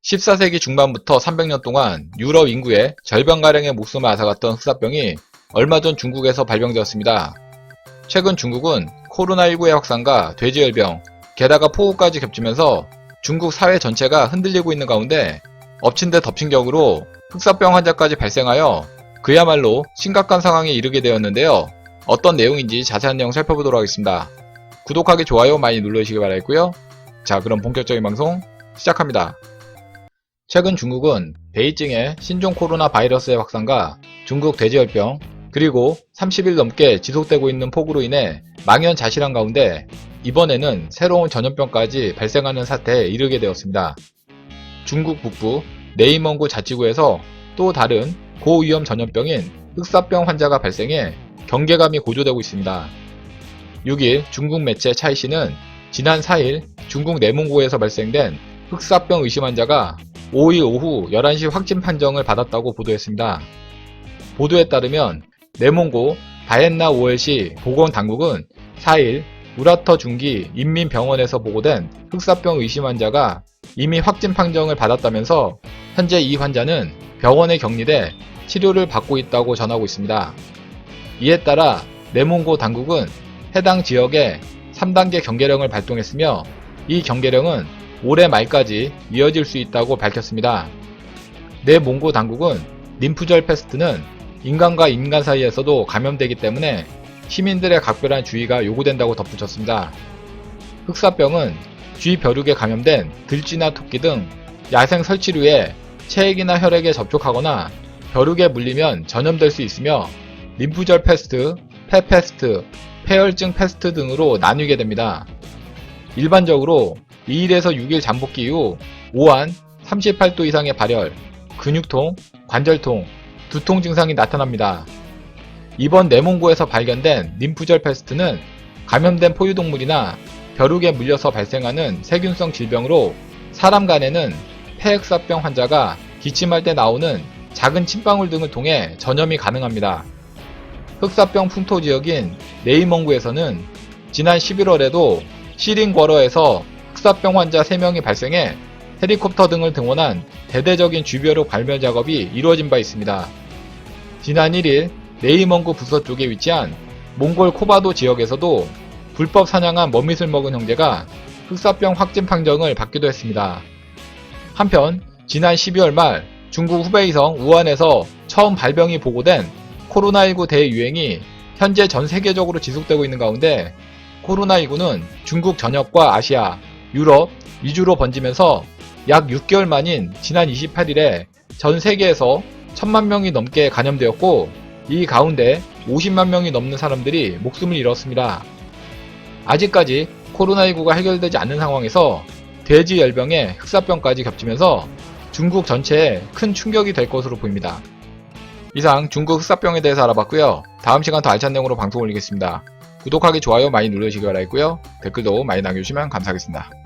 14세기 중반부터 300년 동안 유럽 인구의 절반가량의 목숨을 앗아갔던 흑사병이 얼마 전 중국에서 발병되었습니다. 최근 중국은 코로나19의 확산과 돼지열병, 게다가 폭우까지 겹치면서 중국 사회 전체가 흔들리고 있는 가운데 엎친 데 덮친 격으로 흑사병 환자까지 발생하여 그야말로 심각한 상황에 이르게 되었는데요. 어떤 내용인지 자세한 내용 살펴보도록 하겠습니다. 구독하기, 좋아요 많이 눌러주시기 바라겠고요. 자, 그럼 본격적인 방송 시작합니다. 최근 중국은 베이징의 신종 코로나 바이러스의 확산과 중국 돼지열병, 그리고 30일 넘게 지속되고 있는 폭우로 인해 망연자실한 가운데 이번에는 새로운 전염병까지 발생하는 사태에 이르게 되었습니다. 중국 북부 네이멍구 자치구에서 또 다른 고위험 전염병인 흑사병 환자가 발생해 경계감이 고조되고 있습니다. 6일 중국 매체 차이시는 지난 4일 중국 내몽고에서 발생된 흑사병 의심 환자가 5일 오후 11시 확진 판정을 받았다고 보도했습니다. 보도에 따르면 내몽고 바옌나 오엘시 보건당국은 4일 우라터 중기 인민병원에서 보고된 흑사병 의심 환자가 이미 확진 판정을 받았다면서 현재 이 환자는 병원에 격리돼 치료를 받고 있다고 전하고 있습니다. 이에 따라 내몽고 당국은 해당 지역에 3단계 경계령을 발동했으며 이 경계령은 올해 말까지 이어질 수 있다고 밝혔습니다. 내몽고 당국은 림프절 패스트는 인간과 인간 사이에서도 감염되기 때문에 시민들의 각별한 주의가 요구된다고 덧붙였습니다. 흑사병은 쥐 벼룩에 감염된 들쥐나 토끼 등 야생 설치류에 체액이나 혈액에 접촉하거나 벼룩에 물리면 전염될 수 있으며 림프절 패스트, 폐패스트, 폐혈증 패스트 등으로 나뉘게 됩니다. 일반적으로 2일에서 6일 잠복기 이후 오한, 38도 이상의 발열, 근육통, 관절통, 두통 증상이 나타납니다. 이번 내몽고에서 발견된 림프절 패스트는 감염된 포유동물이나 벼룩에 물려서 발생하는 세균성 질병으로 사람 간에는 폐흑사병 환자가 기침할 때 나오는 작은 침방울 등을 통해 전염이 가능합니다. 흑사병 풍토 지역인 네이멍구에서는 지난 11월에도 시린궈러에서 흑사병 환자 3명이 발생해 헬리콥터 등을 등원한 대대적인 쥐벼룩 발멸 작업이 이루어진 바 있습니다. 지난 1일 네이멍구 북서쪽에 위치한 몽골 코바도 지역에서도 불법 사냥한 머밋을 먹은 형제가 흑사병 확진 판정을 받기도 했습니다. 한편 지난 12월 말 중국 후베이성 우한에서 처음 발병이 보고된 코로나19 대유행이 현재 전 세계적으로 지속되고 있는 가운데 코로나19는 중국 전역과 아시아, 유럽, 위주로 번지면서 약 6개월 만인 지난 28일에 전 세계에서 1000만 명이 넘게 감염되었고 이 가운데 50만 명이 넘는 사람들이 목숨을 잃었습니다. 아직까지 코로나19가 해결되지 않는 상황에서 돼지열병에 흑사병까지 겹치면서 중국 전체에 큰 충격이 될 것으로 보입니다. 이상 중국 흑사병에 대해서 알아봤고요. 다음 시간 더 알찬 내용으로 방송 올리겠습니다. 구독하기, 좋아요 많이 눌러주시기 바라겠고요. 댓글도 많이 남겨주시면 감사하겠습니다.